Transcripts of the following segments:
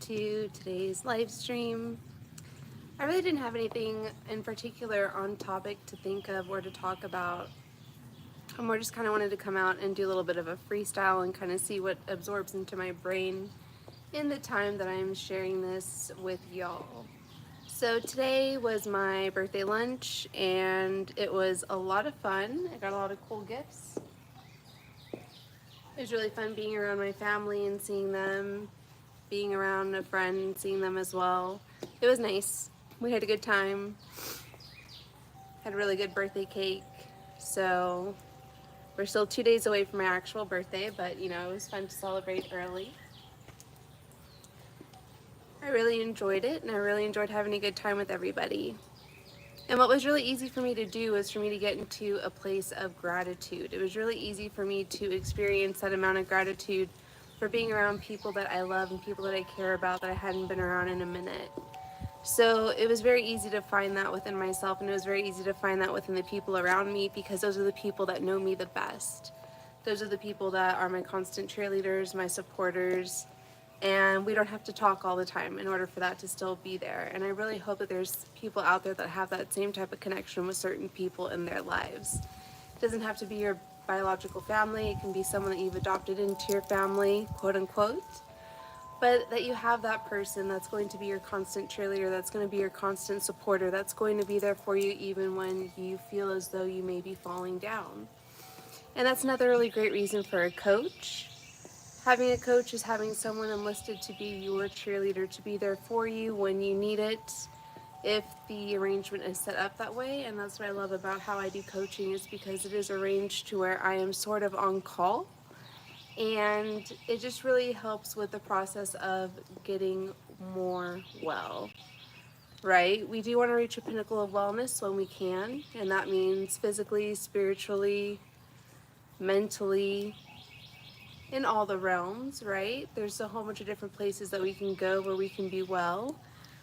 to today's live stream. I really didn't have anything in particular on topic to think of or to talk about. I more just kind of wanted to come out and do a little bit of a freestyle and kind of see what absorbs into my brain in the time that I'm sharing this with y'all. So today was my birthday lunch and it was a lot of fun. I got a lot of cool gifts. It was really fun being around my family and seeing them, being around a friend and seeing them as well. It was nice. We had a good time. Had a really good birthday cake. So we're still 2 days away from my actual birthday, but you know, it was fun to celebrate early. I really enjoyed it and I really enjoyed having a good time with everybody. And what was really easy for me to do was for me to get into a place of gratitude. It was really easy for me to experience that amount of gratitude for being around people that I love and people that I care about that I hadn't been around in a minute. So it was very easy to find that within myself, and it was very easy to find that within the people around me, because those are the people that know me the best. Those are the people that are my constant cheerleaders, my supporters, and we don't have to talk all the time in order for that to still be there. And I really hope that there's people out there that have that same type of connection with certain people in their lives. It doesn't have to be your biological family. It can be someone that you've adopted into your family, quote unquote. But that you have that person that's going to be your constant cheerleader, that's going to be your constant supporter, that's going to be there for you even when you feel as though you may be falling down. And that's another really great reason for a coach. Having a coach is having someone enlisted to be your cheerleader, to be there for you when you need it, if the arrangement is set up that way. And that's what I love about how I do coaching, is because it is arranged to where I am sort of on call. And it just really helps with the process of getting more well, right? We do want to reach a pinnacle of wellness when we can, and that means physically, spiritually, mentally, in all the realms, right? There's a whole bunch of different places that we can go where we can be well,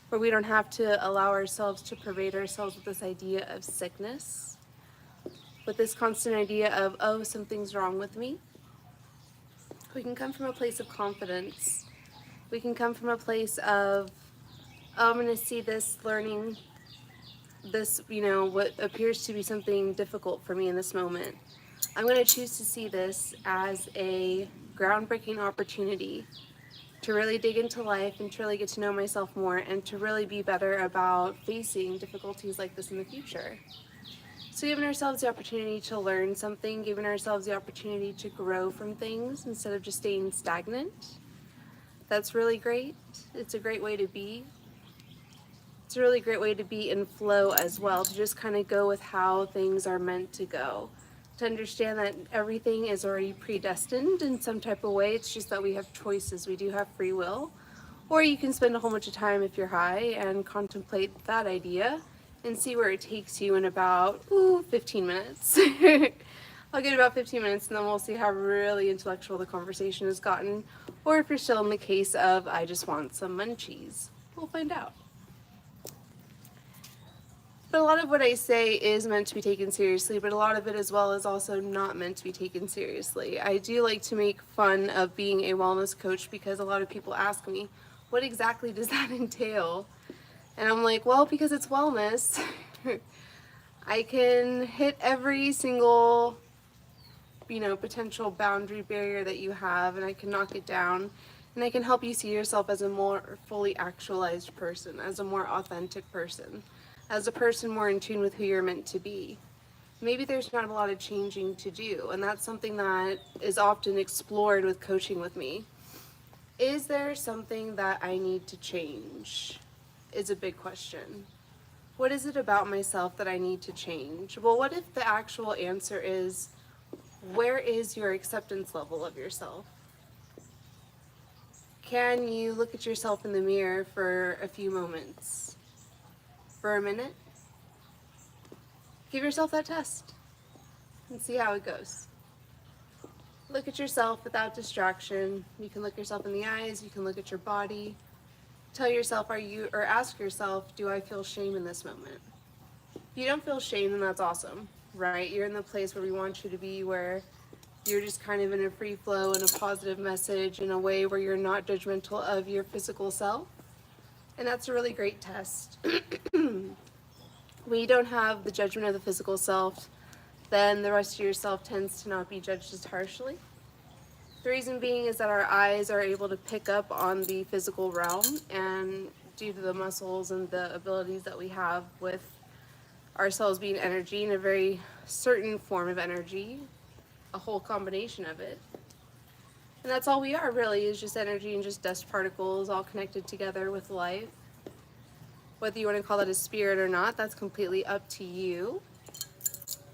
where we don't have to allow ourselves to pervade ourselves with this idea of sickness, with this constant idea of, oh, something's wrong with me. We can come from a place of confidence. We can come from a place of, oh, I'm going to see this learning, this, what appears to be something difficult for me in this moment. I'm going to choose to see this as a groundbreaking opportunity to really dig into life and to really get to know myself more and to really be better about facing difficulties like this in the future. So giving ourselves the opportunity to learn something, giving ourselves the opportunity to grow from things instead of just staying stagnant, that's really great. It's a great way to be. It's a really great way to be in flow as well, to just kind of go with how things are meant to go. To understand that everything is already predestined in some type of way. It's just that we have choices. We do have free will. Or you can spend a whole bunch of time, if you're high, and contemplate that idea and see where it takes you in about 15 minutes. I'll get about 15 minutes and then we'll see how really intellectual the conversation has gotten. Or if you're still in the case of, I just want some munchies. We'll find out. But a lot of what I say is meant to be taken seriously, but a lot of it as well is also not meant to be taken seriously. I do like to make fun of being a wellness coach because a lot of people ask me, what exactly does that entail? And I'm like, well, because it's wellness, I can hit every single, potential boundary barrier that you have, and I can knock it down, and I can help you see yourself as a more fully actualized person, as a more authentic person, as a person more in tune with who you're meant to be. Maybe there's not a lot of changing to do, and that's something that is often explored with coaching with me. Is there something that I need to change? Is a big question. What is it about myself that I need to change? Well, what if the actual answer is, where is your acceptance level of yourself? Can you look at yourself in the mirror for a few moments? For a minute? Give yourself that test and see how it goes. Look at yourself without distraction. You can look yourself in the eyes, you can look at your body. Tell yourself, or ask yourself, do I feel shame in this moment? If you don't feel shame, then that's awesome, right? You're in the place where we want you to be, where You're just kind of in a free flow and a positive message in a way where you're not judgmental of your physical self. And that's a really great test. When you don't have the judgment of the physical self, then the rest of yourself tends to not be judged as harshly. The reason being is that our eyes are able to pick up on the physical realm, and due to the muscles and the abilities that we have with ourselves being energy in a very certain form of energy, a whole combination of it. And that's all we are really, is just energy and just dust particles all connected together with life. Whether you want to call that a spirit or not, that's completely up to you.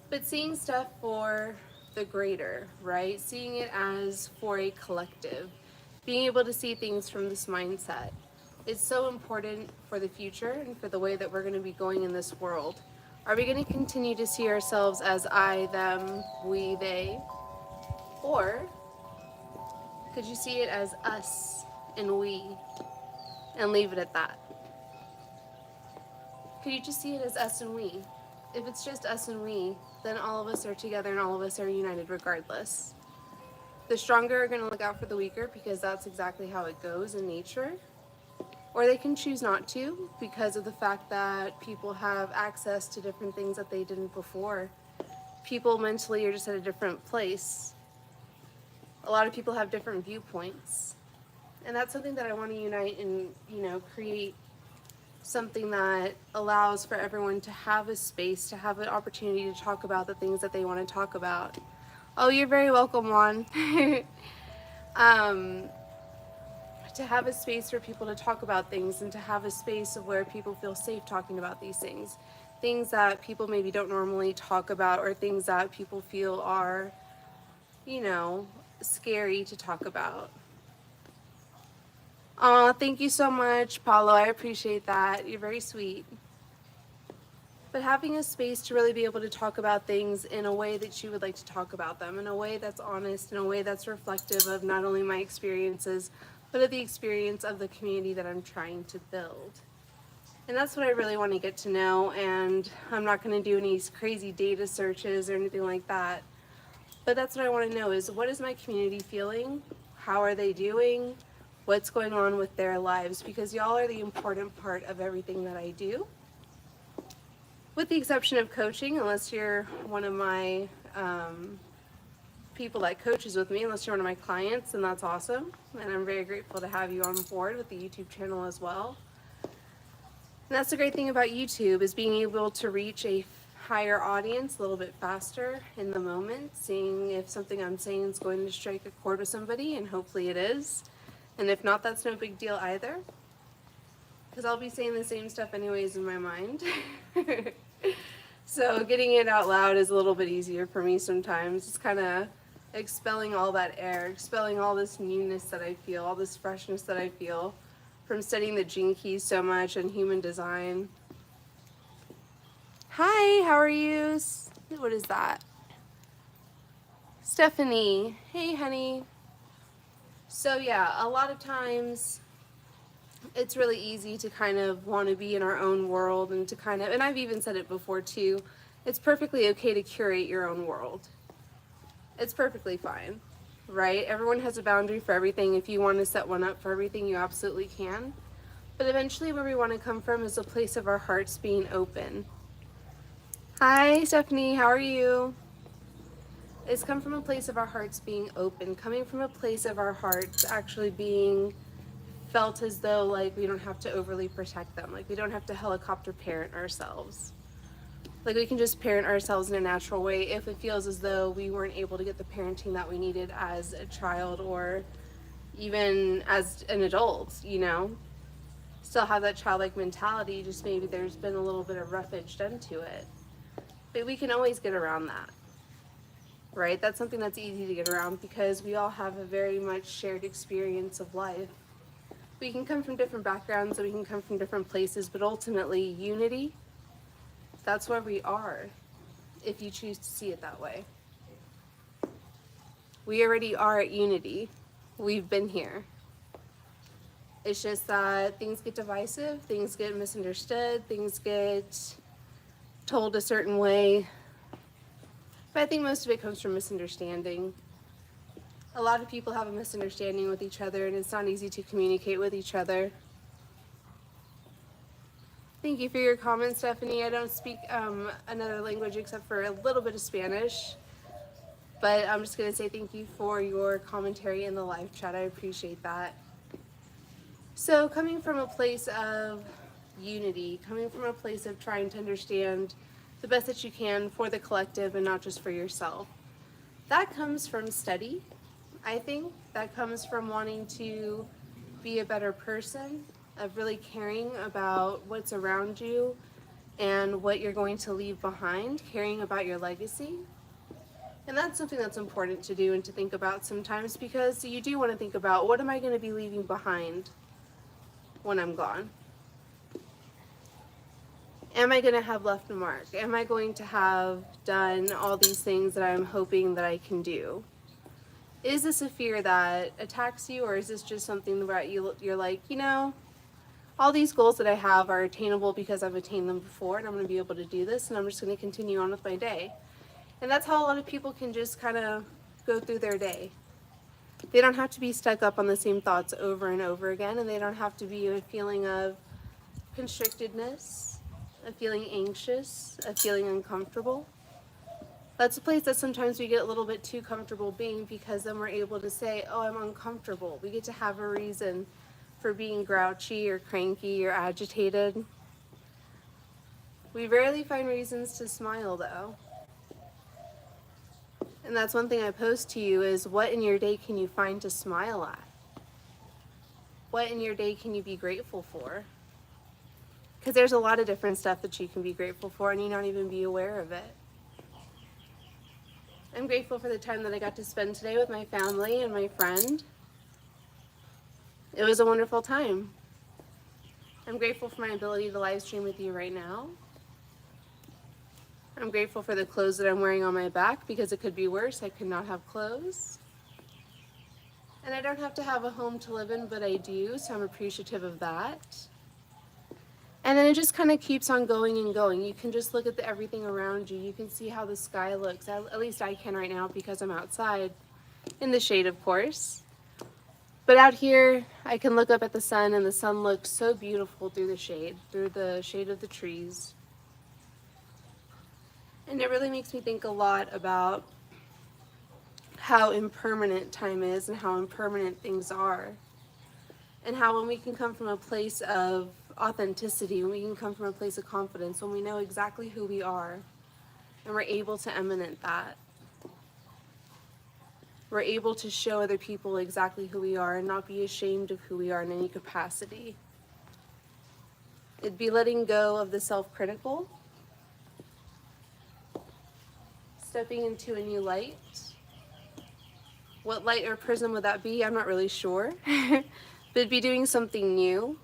But seeing stuff for the greater, right? Seeing it as for a collective. Being able to see things from this mindset is so important for the future and for the way that we're going to be going in this world. Are we going to continue to see ourselves as I, them, we, they? Or could you see it as us and we and leave it at that? Could you just see it as us and we? If it's just us and we, then all of us are together and all of us are united regardless. The stronger are going to look out for the weaker because that's exactly how it goes in nature. Or they can choose not to because of the fact that people have access to different things that they didn't before. People mentally are just at a different place. A lot of people have different viewpoints. And that's something that I want to unite and, create something that allows for everyone to have a space, to have an opportunity to talk about the things that they want to talk about. Oh, you're very welcome, Juan. To have a space for people to talk about things and to have a space of where people feel safe talking about these things. Things that people maybe don't normally talk about, or things that people feel are, scary to talk about. Oh, thank you so much, Paulo. I appreciate that. You're very sweet. But having a space to really be able to talk about things in a way that you would like to talk about them, in a way that's honest, in a way that's reflective of not only my experiences, but of the experience of the community that I'm trying to build. And that's what I really want to get to know, and I'm not going to do any crazy data searches or anything like that. But that's what I want to know, is what is my community feeling? How are they doing? What's going on with their lives? Because y'all are the important part of everything that I do. With the exception of coaching, unless you're one of my people that coaches with me, unless you're one of my clients, and that's awesome. And I'm very grateful to have you on board with the YouTube channel as well. And that's the great thing about YouTube, is being able to reach a higher audience a little bit faster in the moment, seeing if something I'm saying is going to strike a chord with somebody, and hopefully it is. And if not, that's no big deal either, because I'll be saying the same stuff anyways in my mind. So getting it out loud is a little bit easier for me sometimes. It's kind of expelling all that air, expelling all this newness that I feel, all this freshness that I feel from studying the gene keys so much and human design. Hi, how are you? What is that? Stephanie. Hey, honey. So yeah, a lot of times it's really easy to kind of want to be in our own world, and to kind of, and I've even said it before too, it's perfectly okay to curate your own world. It's perfectly fine, right? Everyone has a boundary for everything. If you want to set one up for everything, you absolutely can. But eventually where we want to come from is a place of our hearts being open. Hi, Stephanie, how are you? It's come from a place of our hearts being open, coming from a place of our hearts actually being felt as though like we don't have to overly protect them, like we don't have to helicopter parent ourselves. Like we can just parent ourselves in a natural way if it feels as though we weren't able to get the parenting that we needed as a child, or even as an adult, Still have that childlike mentality, just maybe there's been a little bit of roughage done to it. But we can always get around that. Right? That's something that's easy to get around because we all have a very much shared experience of life. We can come from different backgrounds and we can come from different places, but ultimately unity, that's where we are, if you choose to see it that way. We already are at unity. We've been here. It's just that things get divisive, things get misunderstood, things get told a certain way. But I think most of it comes from misunderstanding. A lot of people have a misunderstanding with each other, and it's not easy to communicate with each other. Thank you for your comments, Stephanie. I don't speak another language except for a little bit of Spanish, but I'm just going to say thank you for your commentary in the live chat. I appreciate that. So coming from a place of unity, coming from a place of trying to understand the best that you can for the collective and not just for yourself, that comes from study, I think. That comes from wanting to be a better person, of really caring about what's around you and what you're going to leave behind, caring about your legacy. And that's something that's important to do and to think about sometimes, because you do want to think about, what am I going to be leaving behind when I'm gone? Am I going to have left a mark? Am I going to have done all these things that I'm hoping that I can do? Is this a fear that attacks you, or is this just something that you're like, you know, all these goals that I have are attainable because I've attained them before, and I'm going to be able to do this, and I'm just going to continue on with my day. And that's how a lot of people can just kind of go through their day. They don't have to be stuck up on the same thoughts over and over again, and they don't have to be a feeling of constrictedness, a feeling anxious, a feeling uncomfortable. That's a place that sometimes we get a little bit too comfortable being, because then we're able to say, oh, I'm uncomfortable. We get to have a reason for being grouchy or cranky or agitated. We rarely find reasons to smile, though. And that's one thing I pose to you is, what in your day can you find to smile at? What in your day can you be grateful for? Because there's a lot of different stuff that you can be grateful for, and you don't even be aware of it. I'm grateful for the time that I got to spend today with my family and my friend. It was a wonderful time. I'm grateful for my ability to live stream with you right now. I'm grateful for the clothes that I'm wearing on my back, because it could be worse. I could not have clothes. And I don't have to have a home to live in, but I do, so I'm appreciative of that. And then it just kind of keeps on going and going. You can just look at everything around you. You can see how the sky looks. At least I can right now, because I'm outside in the shade, of course. But out here, I can look up at the sun, and the sun looks so beautiful through the shade of the trees. And it really makes me think a lot about how impermanent time is and how impermanent things are. And how when we can come from a place of authenticity, when we can come from a place of confidence, when we know exactly who we are, and we're able to emanate that, we're able to show other people exactly who we are and not be ashamed of who we are in any capacity. It'd be letting go of the self-critical, stepping into a new light. What light or prism would that be? I'm not really sure. But it'd be doing something new,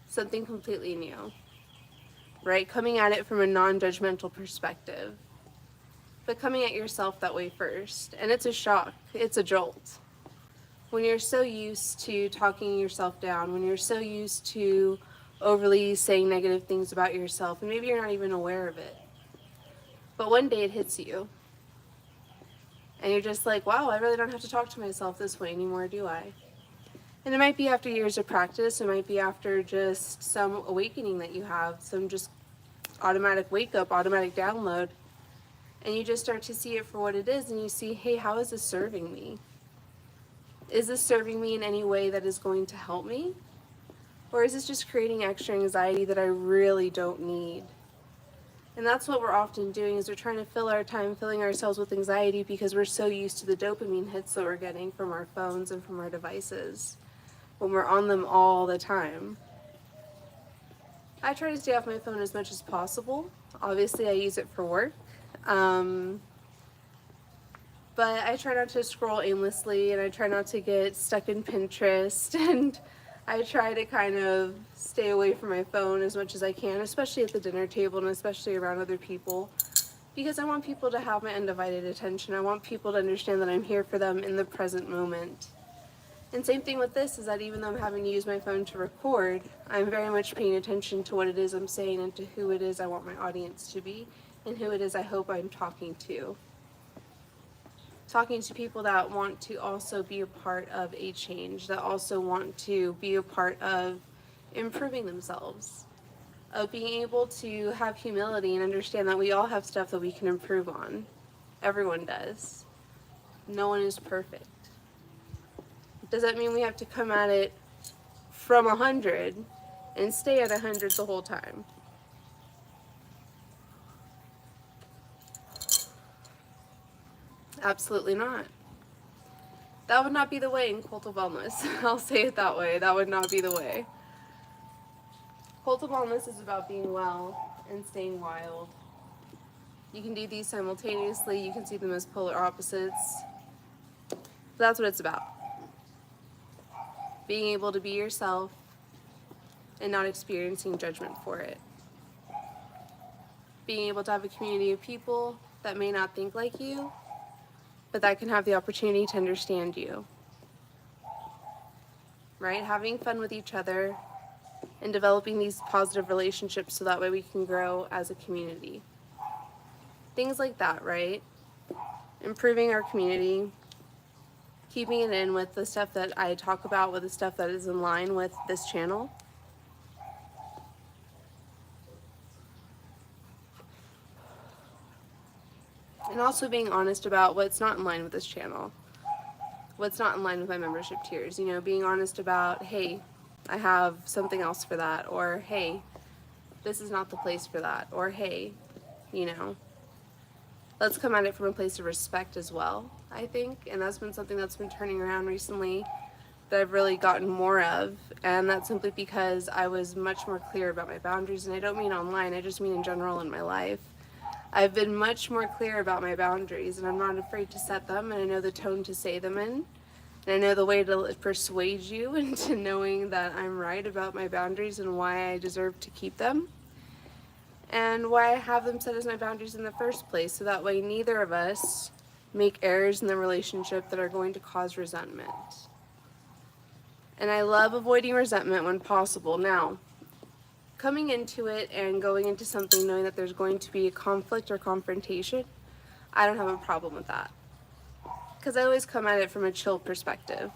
something completely new, right? Coming at it from a non-judgmental perspective, but coming at yourself that way first. And it's a shock, it's a jolt. When you're so used to talking yourself down, when you're so used to overly saying negative things about yourself, and maybe you're not even aware of it, but one day it hits you, and you're just like, wow, I really don't have to talk to myself this way anymore, do I? And it might be after years of practice, it might be after just some awakening that you have, some just automatic wake up, automatic download, and you just start to see it for what it is, and you see, hey, how is this serving me? Is this serving me in any way that is going to help me? Or is this just creating extra anxiety that I really don't need? And that's what we're often doing, is we're trying to fill our time filling ourselves with anxiety, because we're so used to the dopamine hits that we're getting from our phones and from our devices when we're on them all the time. I try to stay off my phone as much as possible. Obviously, I use it for work. But I try not to scroll aimlessly, and I try not to get stuck in Pinterest, and I try to kind of stay away from my phone as much as I can, especially at the dinner table and especially around other people, because I want people to have my undivided attention. I want people to understand that I'm here for them in the present moment. And same thing with this, is that even though I'm having to use my phone to record, I'm very much paying attention to what it is I'm saying and to who it is I want my audience to be and who it is I hope I'm talking to. talking to people that want to also be a part of a change, that also want to be a part of improving themselves, of being able to have humility and understand that we all have stuff that we can improve on. Everyone does. No one is perfect. Does that mean we have to come at it from 100 and stay at 100 the whole time? Absolutely not. That would not be the way in Cult of Wellness. I'll say it that way. That would not be the way. Cult of Wellness is about being well and staying wild. You can do these simultaneously. You can see them as polar opposites. But that's what it's about. Being able to be yourself and not experiencing judgment for it. Being able to have a community of people that may not think like you, but that can have the opportunity to understand you. Right? Having fun with each other and developing these positive relationships so that way we can grow as a community. Things like that, right? Improving our community, keeping it in with the stuff that I talk about, with the stuff that is in line with this channel. And also being honest about what's not in line with this channel, what's not in line with my membership tiers. You know, being honest about, hey, I have something else for that, or hey, this is not the place for that, or hey, you know, let's come at it from a place of respect as well, I think. And that's been something that's been turning around recently that I've really gotten more of, and that's simply because I was much more clear about my boundaries. And I don't mean online, I just mean in general in my life. I've been much more clear about my boundaries, and I'm not afraid to set them, and I know the tone to say them in, and I know the way to persuade you into knowing that I'm right about my boundaries and why I deserve to keep them, and why I have them set as my boundaries in the first place, so that way neither of us make errors in the relationship that are going to cause resentment. And I love avoiding resentment when possible. Now, coming into it and going into something knowing that there's going to be a conflict or confrontation, I don't have a problem with that. Because I always come at it from a chill perspective.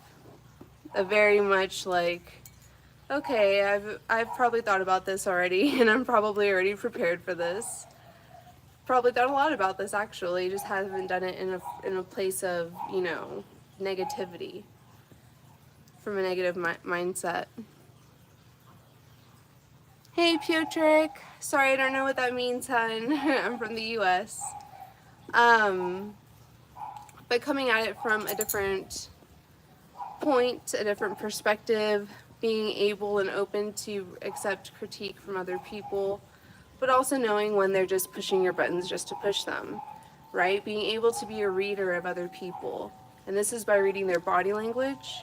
A very much like, okay, I've probably thought about this already, and I'm probably already prepared for this. Probably thought a lot about this actually, just haven't done it in a place of, you know, negativity, from a negative mindset. Hey, Piotric. Sorry, I don't know what that means, hon. I'm from the US. But coming at it from a different point, a different perspective, being able and open to accept critique from other people, but also knowing when they're just pushing your buttons just to push them, right? Being able to be a reader of other people. And this is by reading their body language.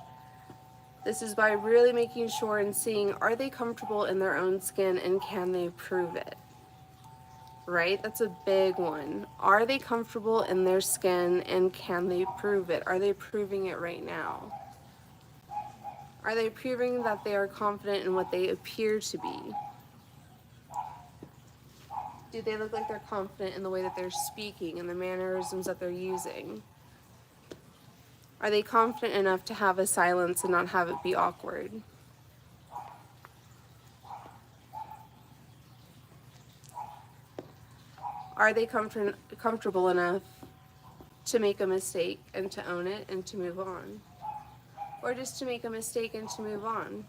This is by really making sure and seeing, are they comfortable in their own skin and can they prove it? Right? That's a big one. Are they comfortable in their skin and can they prove it? Are they proving it right now? Are they proving that they are confident in what they appear to be? Do they look like they're confident in the way that they're speaking and the mannerisms that they're using? Are they confident enough to have a silence and not have it be awkward? Are they comfortable enough to make a mistake and to own it and to move on? Or just to make a mistake and to move on?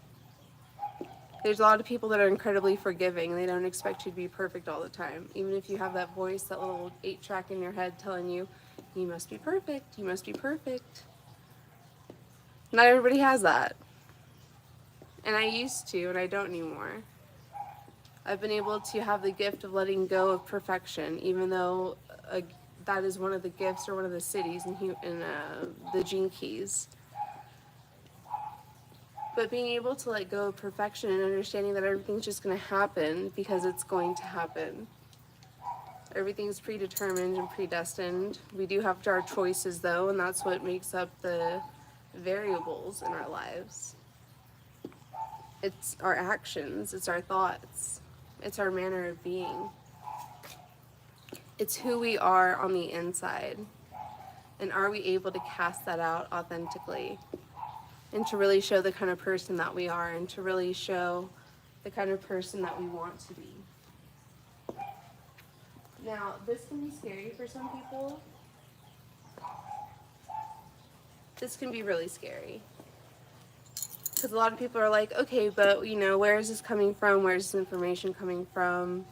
There's a lot of people that are incredibly forgiving and they don't expect you to be perfect all the time. Even if you have that voice, that little 8-track in your head telling you, you must be perfect, you must be perfect. Not everybody has that. And I used to, and I don't anymore. I've been able to have the gift of letting go of perfection, even though that is one of the gifts or one of the cities in the Gene Keys. But being able to let go of perfection and understanding that everything's just going to happen because it's going to happen. Everything's predetermined and predestined. We do have our choices though, and that's what makes up the variables in our lives. It's our actions, it's our thoughts, it's our manner of being. It's who we are on the inside. And are we able to cast that out authentically? And to really show the kind of person that we are, and to really show the kind of person that we want to be. Now, this can be scary for some people. This can be really scary. Because a lot of people are like, okay, but where is this coming from? Where is this information coming from?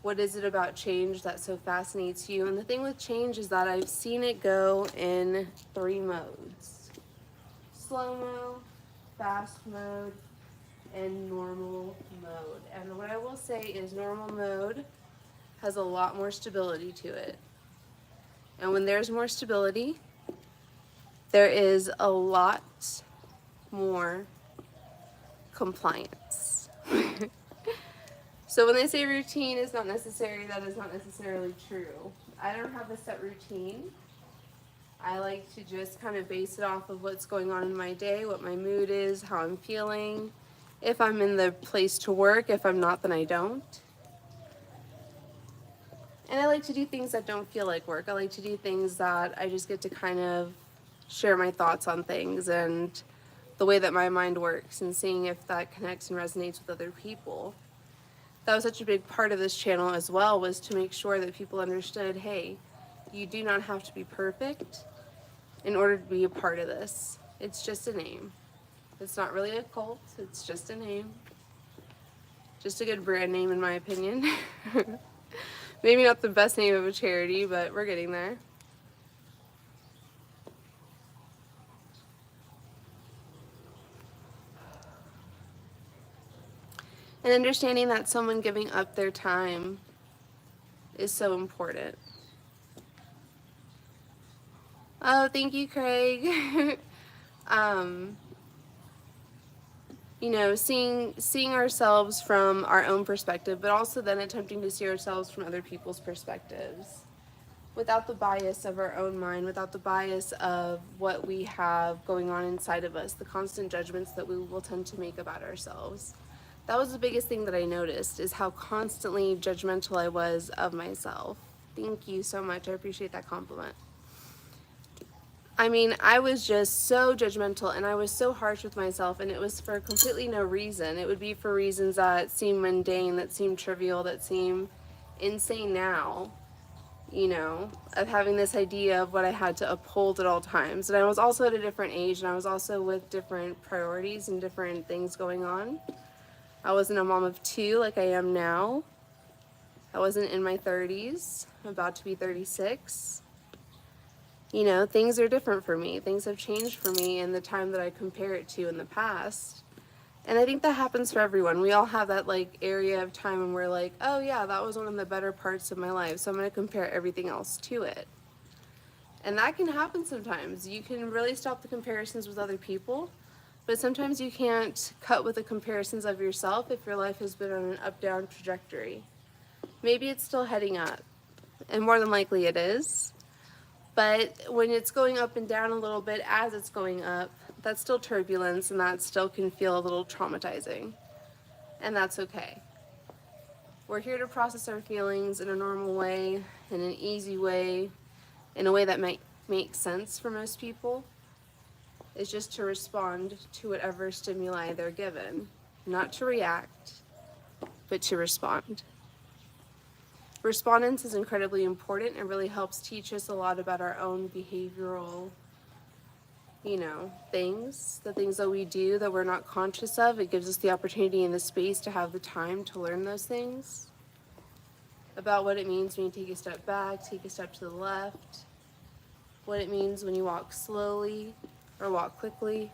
What is it about change that so fascinates you? And the thing with change is that I've seen it go in 3 modes. Slow-mo, fast mode, and normal mode. And what I will say is normal mode has a lot more stability to it. And when there's more stability, there is a lot more compliance. So when they say routine is not necessary, that is not necessarily true. I don't have a set routine. I like to just kind of base it off of what's going on in my day, what my mood is, how I'm feeling, if I'm in the place to work. If I'm not, then I don't. And I like to do things that don't feel like work. I like to do things that I just get to kind of share my thoughts on things and the way that my mind works, and seeing if that connects and resonates with other people. That was such a big part of this channel as well, was to make sure that people understood, hey, you do not have to be perfect in order to be a part of this. It's just a name. It's not really a cult, it's just a name. Just a good brand name in my opinion. Maybe not the best name of a charity, but we're getting there. And understanding that someone giving up their time is so important. Oh, thank you, Craig. Seeing ourselves from our own perspective, but also then attempting to see ourselves from other people's perspectives, without the bias of our own mind, without the bias of what we have going on inside of us, the constant judgments that we will tend to make about ourselves. That was the biggest thing that I noticed, is how constantly judgmental I was of myself. Thank you so much. I appreciate that compliment. I mean, I was just so judgmental, and I was so harsh with myself, and it was for completely no reason. It would be for reasons that seem mundane, that seem trivial, that seem insane now, of having this idea of what I had to uphold at all times. And I was also at a different age, and I was also with different priorities and different things going on. I wasn't a mom of 2 like I am now. I wasn't in my 30s, I'm about to be 36. Things are different for me. Things have changed for me in the time that I compare it to in the past. And I think that happens for everyone. We all have that area of time when we're like, oh yeah, that was one of the better parts of my life, so I'm going to compare everything else to it. And that can happen sometimes. You can really stop the comparisons with other people, but sometimes you can't cut with the comparisons of yourself if your life has been on an up-down trajectory. Maybe it's still heading up, and more than likely it is. But when it's going up and down a little bit as it's going up, that's still turbulence, and that still can feel a little traumatizing. And that's okay. We're here to process our feelings in a normal way, in an easy way, in a way that might make sense for most people. Is just to respond to whatever stimuli they're given. Not to react, but to respond. Respondence is incredibly important. It really helps teach us a lot about our own behavioral, things, the things that we do that we're not conscious of. It gives us the opportunity and the space to have the time to learn those things, about what it means when you take a step back, take a step to the left, what it means when you walk slowly or walk quickly,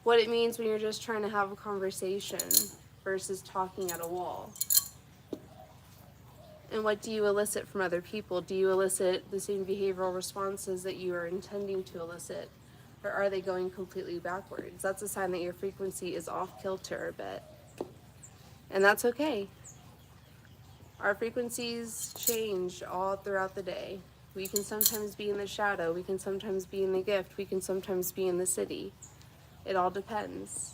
what it means when you're just trying to have a conversation versus talking at a wall. And what do you elicit from other people? Do you elicit the same behavioral responses that you are intending to elicit? Or are they going completely backwards? That's a sign that your frequency is off kilter a bit. And that's okay. Our frequencies change all throughout the day. We can sometimes be in the shadow. We can sometimes be in the gift. We can sometimes be in the city. It all depends.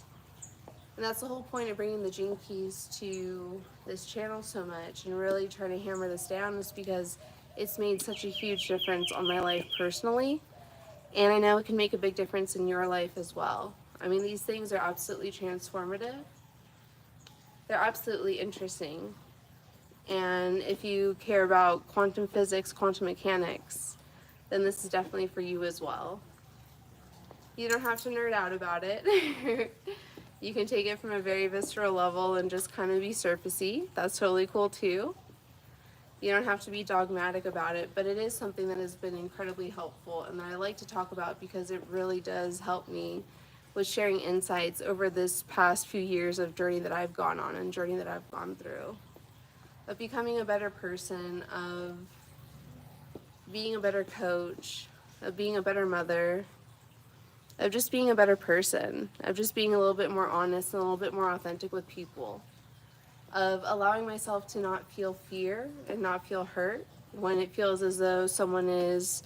And that's the whole point of bringing the Gene Keys to this channel so much and really trying to hammer this down, is because it's made such a huge difference on my life personally, and I know it can make a big difference in your life as well. I mean, these things are absolutely transformative. They're absolutely interesting. And if you care about quantum physics, quantum mechanics, then this is definitely for you as well. You don't have to nerd out about it. You can take it from a very visceral level and just kind of be surfacey. That's totally cool too. You don't have to be dogmatic about it, but it is something that has been incredibly helpful and that I like to talk about because it really does help me with sharing insights over this past few years of journey that I've gone on and journey that I've gone through. Of becoming a better person, of being a better coach, of being a better mother, of just being a better person, of just being a little bit more honest and a little bit more authentic with people, of allowing myself to not feel fear and not feel hurt when it feels as though someone is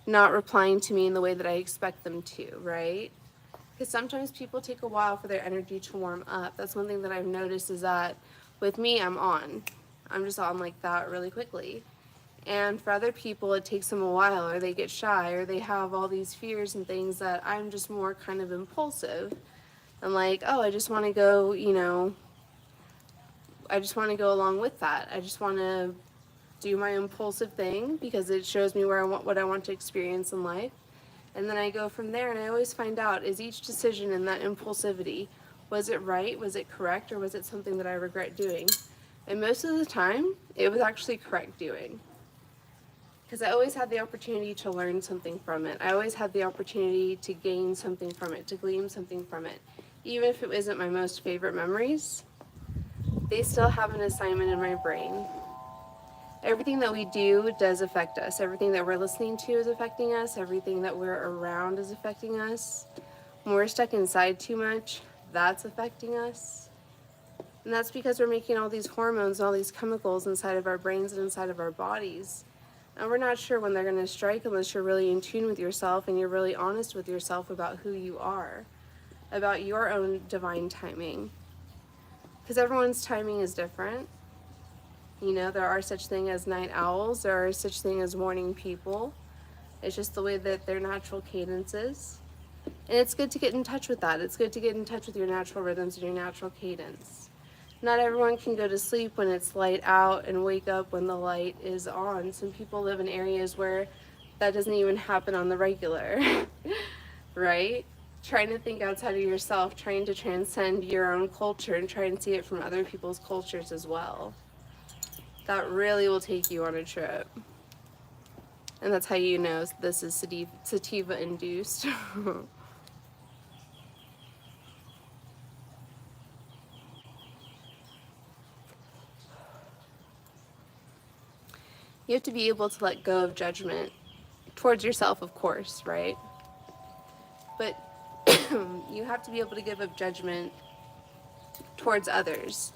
not replying to me in the way that I expect them to, right? Because sometimes people take a while for their energy to warm up. That's one thing that I've noticed is that with me, I'm on. I'm just on like that really quickly. And for other people, it takes them a while, or they get shy, or they have all these fears and things that I'm just more kind of impulsive. I'm like, oh, I just want to go, I just want to go along with that. I just want to do my impulsive thing because it shows me where I want, what I want to experience in life. And then I go from there, and I always find out, is each decision in that impulsivity, was it right, was it correct, or was it something that I regret doing? And most of the time, it was actually correct doing. Because I always had the opportunity to learn something from it. I always had the opportunity to gain something from it, to glean something from it. Even if it isn't my most favorite memories, they still have an assignment in my brain. Everything that we do does affect us. Everything that we're listening to is affecting us. Everything that we're around is affecting us. When we're stuck inside too much, that's affecting us. And that's because we're making all these hormones and all these chemicals inside of our brains and inside of our bodies. And we're not sure when they're going to strike unless you're really in tune with yourself and you're really honest with yourself about who you are, about your own divine timing. Because everyone's timing is different. You know, there are such things as night owls, there are such things as morning people. It's just the way that their natural cadence is. And it's good to get in touch with that. It's good to get in touch with your natural rhythms and your natural cadence. Not everyone can go to sleep when it's light out and wake up when the light is on. Some people live in areas where that doesn't even happen on the regular, right? Trying to think outside of yourself, trying to transcend your own culture and try and see it from other people's cultures as well. That really will take you on a trip. And that's how you know this is sativa induced. You have to be able to let go of judgment towards yourself, of course, right? But you have to be able to give up judgment towards others.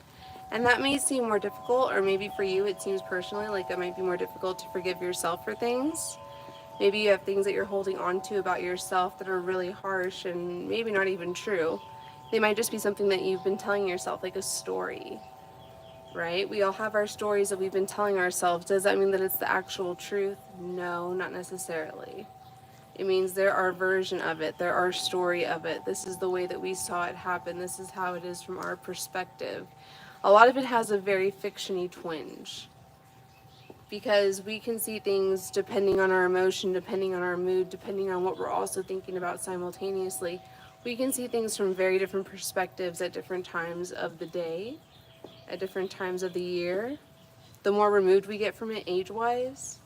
And that may seem more difficult, or maybe for you it seems personally like it might be more difficult to forgive yourself for things. Maybe you have things that you're holding on to about yourself that are really harsh and maybe not even true. They might just be something that you've been telling yourself, like a story, right? We all have our stories that we've been telling ourselves. Does that mean that it's the actual truth? No, not necessarily. It means they're our version of it. They're our story of it. This is the way that we saw it happen. This is how it is from our perspective. A lot of it has a very fiction-y twinge because we can see things depending on our emotion, depending on our mood, depending on what we're also thinking about simultaneously. We can see things from very different perspectives at different times of the day, at different times of the year. The more removed we get from it age-wise,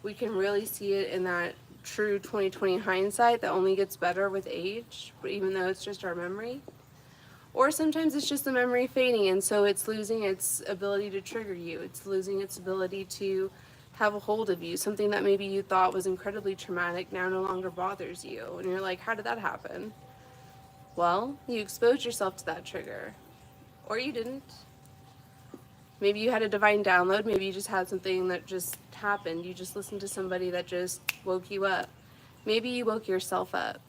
we can really see it in that true 2020 hindsight that only gets better with age, even though it's just our memory. Or sometimes it's just the memory fading, and so it's losing its ability to trigger you. It's losing its ability to have a hold of you. Something that maybe you thought was incredibly traumatic now no longer bothers you. And you're like, how did that happen? Well, you exposed yourself to that trigger. Or you didn't. Maybe you had a divine download. Maybe you just had something that just happened. You just listened to somebody that just woke you up. Maybe you woke yourself up.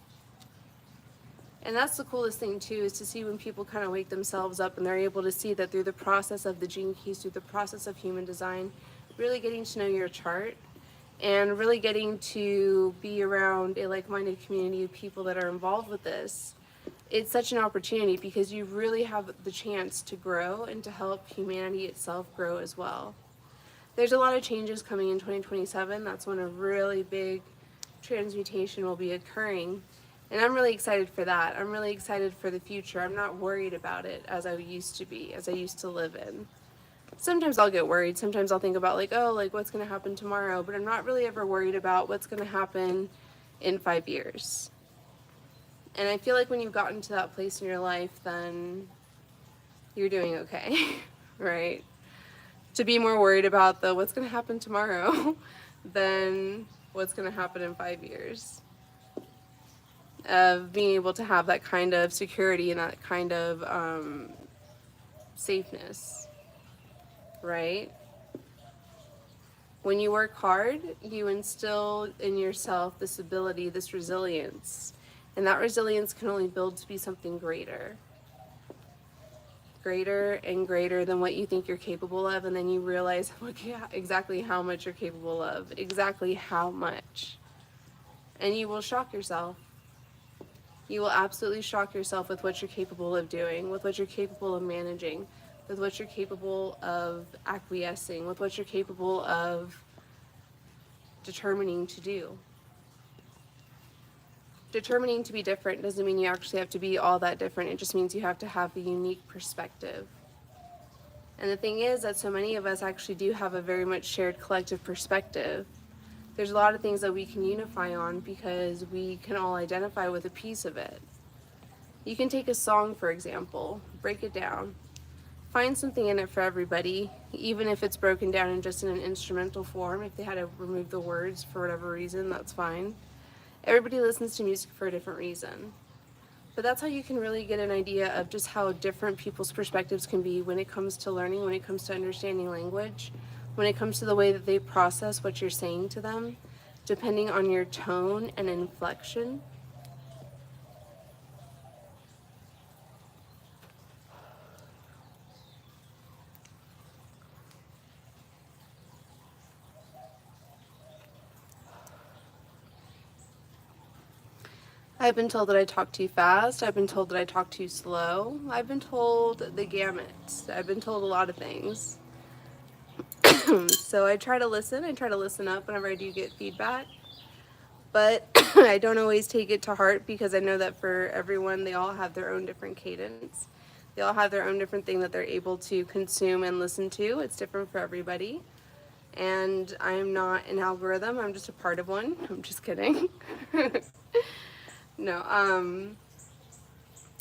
And that's the coolest thing too, is to see when people kind of wake themselves up and they're able to see that through the process of the gene keys, through the process of human design, really getting to know your chart, and really getting to be around a like-minded community of people that are involved with this. It's such an opportunity because you really have the chance to grow and to help humanity itself grow as well. There's a lot of changes coming in 2027. That's when a really big transmutation will be occurring. And I'm really excited for that. I'm really excited for the future. I'm not worried about it as I used to be, as I used to live in. Sometimes I'll get worried. Sometimes I'll think about like, oh, like what's going to happen tomorrow, but I'm not really ever worried about what's going to happen in 5 years. And I feel like when you've gotten to that place in your life, then you're doing okay, right? To be more worried about the what's going to happen tomorrow than what's going to happen in 5 years. Of being able to have that kind of security and that kind of safeness, right? When you work hard, you instill in yourself this ability, this resilience, and that resilience can only build to be something greater. Greater and greater than what you think you're capable of, and then you realize exactly how much you're capable of, exactly how much. And you will shock yourself. You will absolutely shock yourself with what you're capable of doing, with what you're capable of managing, with what you're capable of acquiescing, with what you're capable of determining to do. Determining to be different doesn't mean you actually have to be all that different. It just means you have to have a unique perspective. And the thing is that so many of us actually do have a very much shared collective perspective. There's a lot of things that we can unify on because we can all identify with a piece of it. You can take a song, for example, break it down. Find something in it for everybody, even if it's broken down in just in an instrumental form. If they had to remove the words for whatever reason, that's fine. Everybody listens to music for a different reason. But that's how you can really get an idea of just how different people's perspectives can be when it comes to learning, when it comes to understanding language, when it comes to the way that they process what you're saying to them, depending on your tone and inflection. I've been told that I talk too fast. I've been told that I talk too slow. I've been told the gamut. I've been told a lot of things. So I try to listen. I try to listen up whenever I do get feedback. But I don't always take it to heart because I know that for everyone, they all have their own different cadence. They all have their own different thing that they're able to consume and listen to. It's different for everybody. And I am not an algorithm. I'm just a part of one. I'm just kidding. No,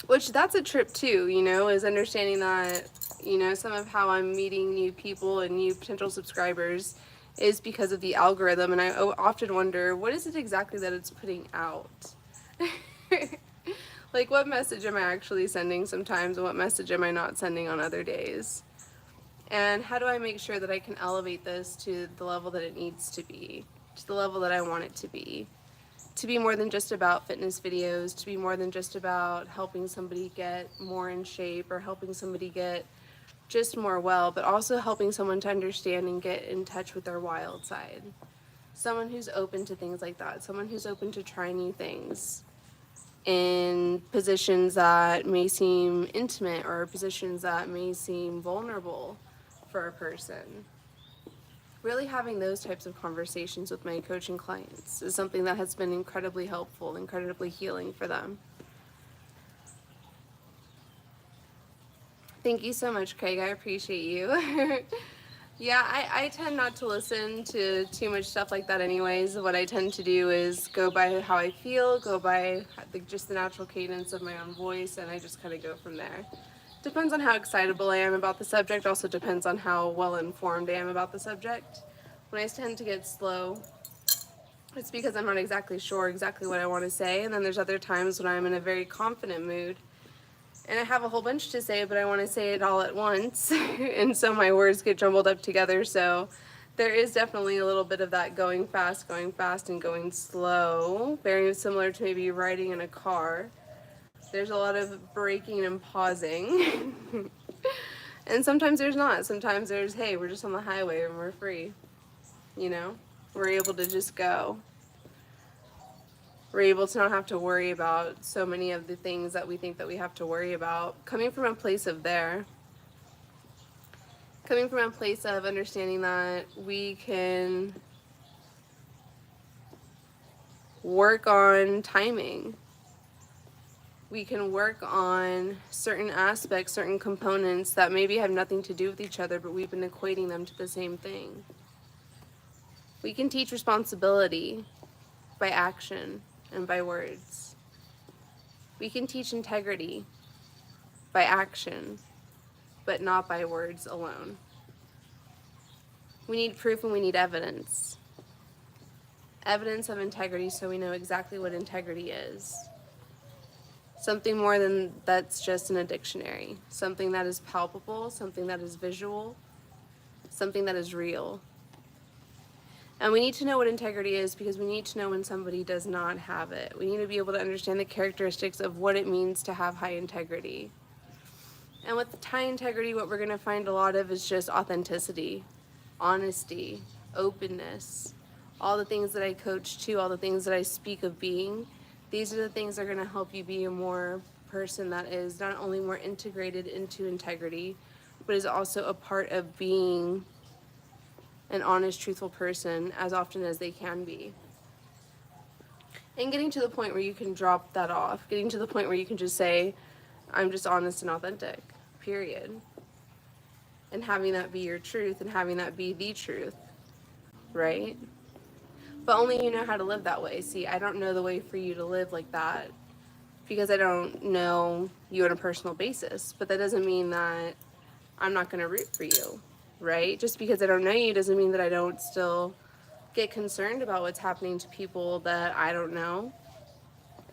which that's a trip too, you know, is understanding that, you know, some of how I'm meeting new people and new potential subscribers is because of the algorithm, and I often wonder, what is it exactly that it's putting out? Like, what message am I actually sending sometimes, and what message am I not sending on other days? And how do I make sure that I can elevate this to the level that it needs to be, to the level that I want it to be more than just about fitness videos, to be more than just about helping somebody get more in shape or helping somebody get just more well, but also helping someone to understand and get in touch with their wild side. Someone who's open to things like that, someone who's open to try new things in positions that may seem intimate or positions that may seem vulnerable for a person. Really having those types of conversations with my coaching clients is something that has been incredibly helpful, incredibly healing for them. Thank you so much, Craig. I appreciate you. Yeah, I tend not to listen to too much stuff like that anyways. What I tend to do is go by how I feel, go by just the natural cadence of my own voice, and I just kind of go from there. Depends on how excitable I am about the subject, also depends on how well informed I am about the subject. When I tend to get slow, it's because I'm not exactly sure exactly what I want to say, and then there's other times when I'm in a very confident mood and I have a whole bunch to say, but I want to say it all at once, and so my words get jumbled up together. So there is definitely a little bit of that going fast, and going slow, very similar to maybe riding in a car. There's a lot of braking and pausing. And sometimes there's not. Sometimes there's, hey, we're just on the highway and we're free, you know? We're able to just go. We're able to not have to worry about so many of the things that we think that we have to worry about. Coming from a place of coming from a place of understanding that we can work on timing. We can work on certain aspects, certain components that maybe have nothing to do with each other, but we've been equating them to the same thing. We can teach responsibility by action and by words. We can teach integrity by action, but not by words alone. We need proof and we need evidence. Evidence of integrity so we know exactly what integrity is. Something more than that's just in a dictionary. Something that is palpable, something that is visual, something that is real. And we need to know what integrity is because we need to know when somebody does not have it. We need to be able to understand the characteristics of what it means to have high integrity. And with high integrity, what we're going to find a lot of is just authenticity, honesty, openness, all the things that I coach to, all the things that I speak of being. These are the things that are going to help you be a more person that is not only more integrated into integrity, but is also a part of being an honest, truthful person as often as they can be. And getting to the point where you can drop that off, getting to the point where you can just say, I'm just honest and authentic, period. And having that be your truth and having that be the truth, right? But only you know how to live that way. See, I don't know the way for you to live like that because I don't know you on a personal basis. But that doesn't mean that I'm not going to root for you, right? Just because I don't know you doesn't mean that I don't still get concerned about what's happening to people that I don't know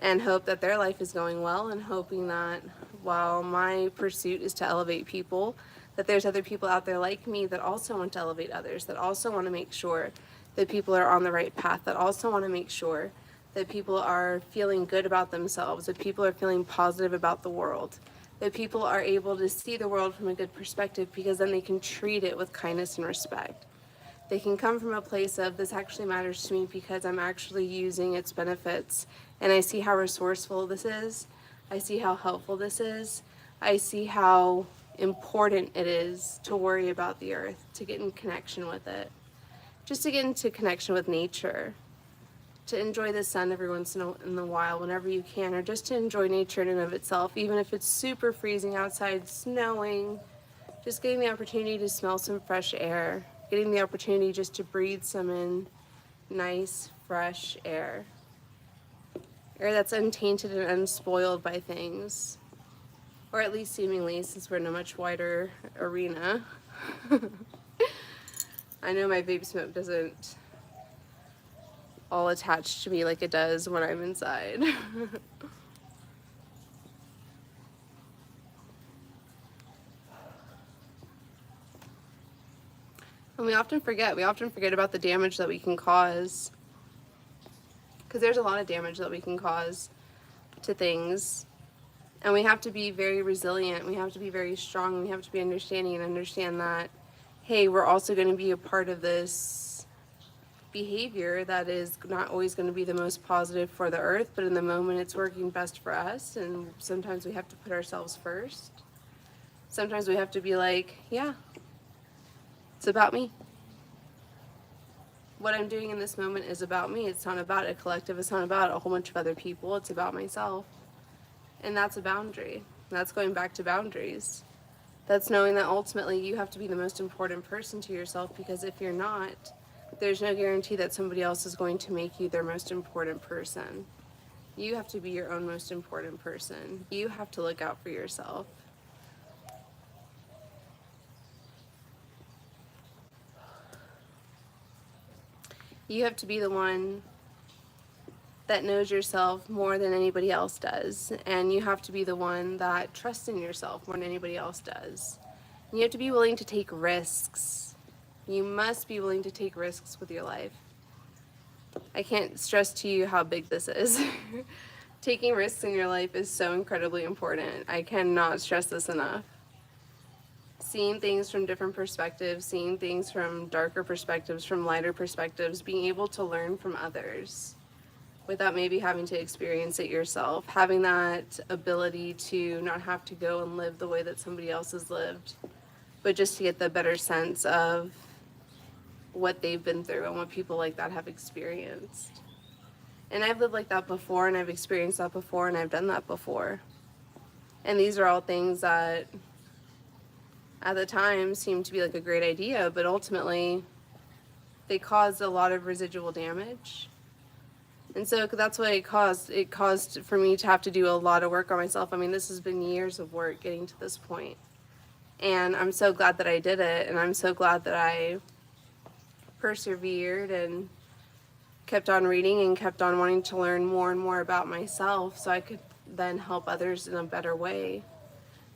and hope that their life is going well, and hoping that while my pursuit is to elevate people, that there's other people out there like me that also want to elevate others, that also want to make sure that people are on the right path, that also want to make sure that people are feeling good about themselves, that people are feeling positive about the world, that people are able to see the world from a good perspective because then they can treat it with kindness and respect. They can come from a place of, this actually matters to me because I'm actually using its benefits and I see how resourceful this is. I see how helpful this is. I see how important it is to worry about the earth, to get in connection with it, just to get into connection with nature, to enjoy the sun every once in a while whenever you can, or just to enjoy nature in and of itself, even if it's super freezing outside, snowing, just getting the opportunity to smell some fresh air, getting the opportunity just to breathe some in nice, fresh air. Air that's untainted and unspoiled by things. Or at least seemingly, since we're in a much wider arena. I know my vape smoke doesn't all attach to me like it does when I'm inside. And we often forget about the damage that we can cause. Because there's a lot of damage that we can cause to things. And we have to be very resilient. We have to be very strong. We have to be understanding and understand that, hey, we're also going to be a part of this behavior that is not always going to be the most positive for the earth, but in the moment it's working best for us. And sometimes we have to put ourselves first. Sometimes we have to be like, yeah, it's about me. What I'm doing in this moment is about me. It's not about a collective. It's not about a whole bunch of other people. It's about myself. And that's a boundary. That's going back to boundaries. That's knowing that ultimately you have to be the most important person to yourself, because if you're not, there's no guarantee that somebody else is going to make you their most important person. You have to be your own most important person. You have to look out for yourself. You have to be the one that knows yourself more than anybody else does. And you have to be the one that trusts in yourself more than anybody else does. And you have to be willing to take risks. You must be willing to take risks with your life. I can't stress to you how big this is. Taking risks in your life is so incredibly important. I cannot stress this enough. seeing things from different perspectives, seeing things from darker perspectives, from lighter perspectives, being able to learn from others without maybe having to experience it yourself, having that ability to not have to go and live the way that somebody else has lived, but just to get the better sense of what they've been through and what people like that have experienced. And I've lived like that before, and I've experienced that before, and I've done that before. And these are all things that at the time seemed to be like a great idea, but ultimately they caused a lot of residual damage. And so that's what it caused. It caused for me to have to do a lot of work on myself. I mean, this has been years of work getting to this point. And I'm so glad that I did it, and I'm so glad that I persevered and kept on reading and kept on wanting to learn more and more about myself so I could then help others in a better way.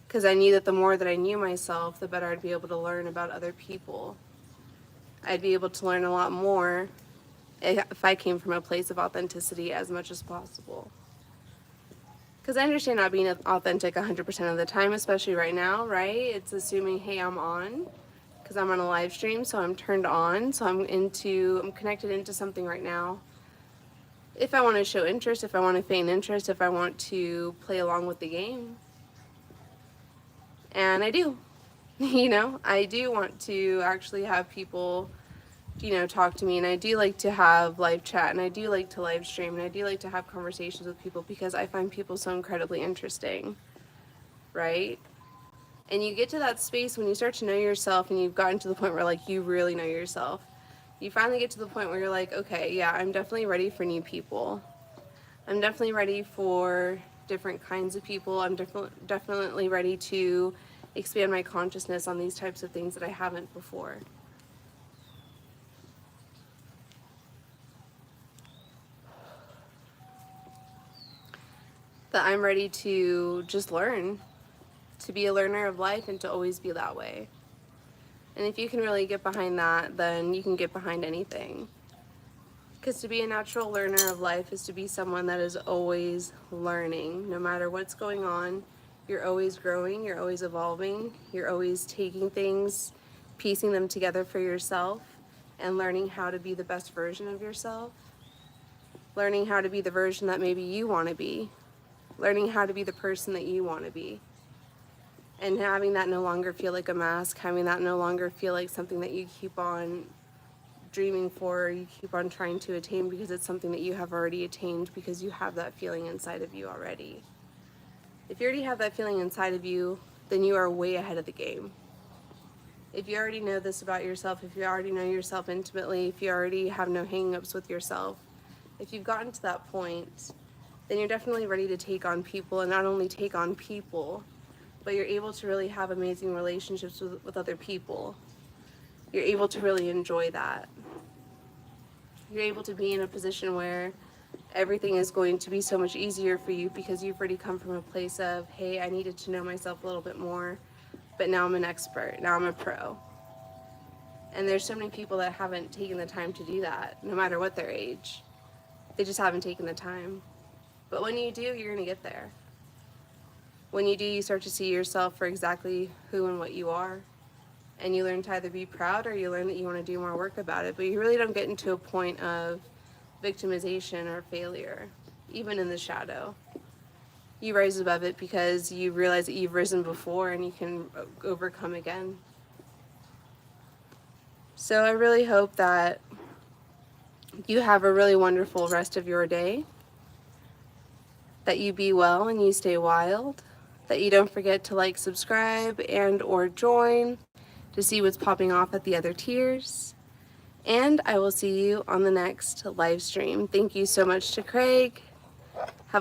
Because I knew that the more that I knew myself, the better I'd be able to learn about other people. I'd be able to learn a lot more if I came from a place of authenticity as much as possible. Because I understand not being authentic 100% of the time, especially right now, right? It's assuming, hey, I'm on, because I'm on a live stream, so I'm turned on, so I'm connected into something right now. If I want to show interest, if I want to feign interest, if I want to play along with the game. And I do. I do want to actually have people talk to me, and I do like to have live chat, and I do like to live stream, and I do like to have conversations with people because I find people so incredibly interesting, right? And you get to that space when you start to know yourself and you've gotten to the point where like you really know yourself. You finally get to the point where you're like, okay, yeah, I'm definitely ready for new people. I'm definitely ready for different kinds of people. I'm definitely ready to expand my consciousness on these types of things that I haven't before. That I'm ready to just learn, to be a learner of life and to always be that way. And if you can really get behind that, then you can get behind anything. Because to be a natural learner of life is to be someone that is always learning. No matter what's going on, you're always growing, you're always evolving, you're always taking things, piecing them together for yourself, and learning how to be the best version of yourself. Learning how to be the version that maybe you want to be. Learning how to be the person that you want to be. And having that no longer feel like a mask, having that no longer feel like something that you keep on dreaming for, you keep on trying to attain because it's something that you have already attained because you have that feeling inside of you already. If you already have that feeling inside of you, then you are way ahead of the game. If you already know this about yourself, if you already know yourself intimately, if you already have no hang-ups with yourself, if you've gotten to that point, then you're definitely ready to take on people, and not only take on people, but you're able to really have amazing relationships with other people. You're able to really enjoy that. You're able to be in a position where everything is going to be so much easier for you because you've already come from a place of, hey, I needed to know myself a little bit more, but now I'm an expert, now I'm a pro. And there's so many people that haven't taken the time to do that, no matter what their age. They just haven't taken the time. But when you do, you're going to get there. When you do, you start to see yourself for exactly who and what you are. And you learn to either be proud or you learn that you want to do more work about it. But you really don't get into a point of victimization or failure, even in the shadow. You rise above it because you realize that you've risen before and you can overcome again. So I really hope that you have a really wonderful rest of your day, that you be well and you stay wild, that you don't forget to like, subscribe, and or join to see what's popping off at the other tiers. And I will see you on the next live stream. Thank you so much to Craig.